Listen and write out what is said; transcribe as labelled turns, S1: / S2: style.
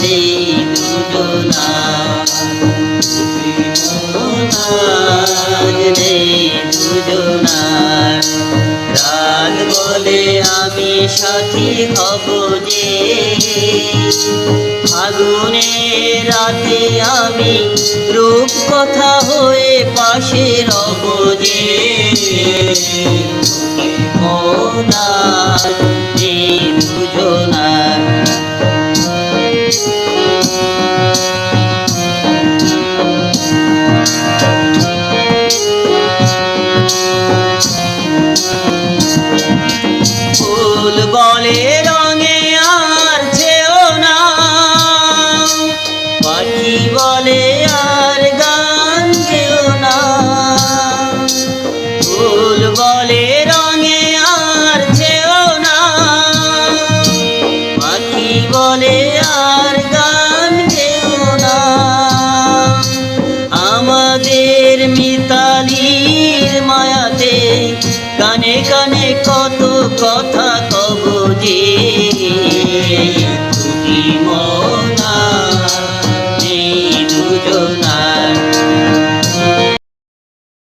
S1: নেই দুজনার, আজ নেই দুজনার। রাত বলে আমি সাথী হব যে, ফাগুনের রাতে আমি রূপ কথা হয়ে পাশে রব যে। মনার নেই দুজনার, ফুল বলে রঙে আর যেও না, পাখি বলে আর গান গেও না। ফুল বলে রঙে আর যেও না, পাখি বলে আর গান গেও না। আমাদের মিতালির মায়াতে কানে কানে কত কথা কব যে, তুমি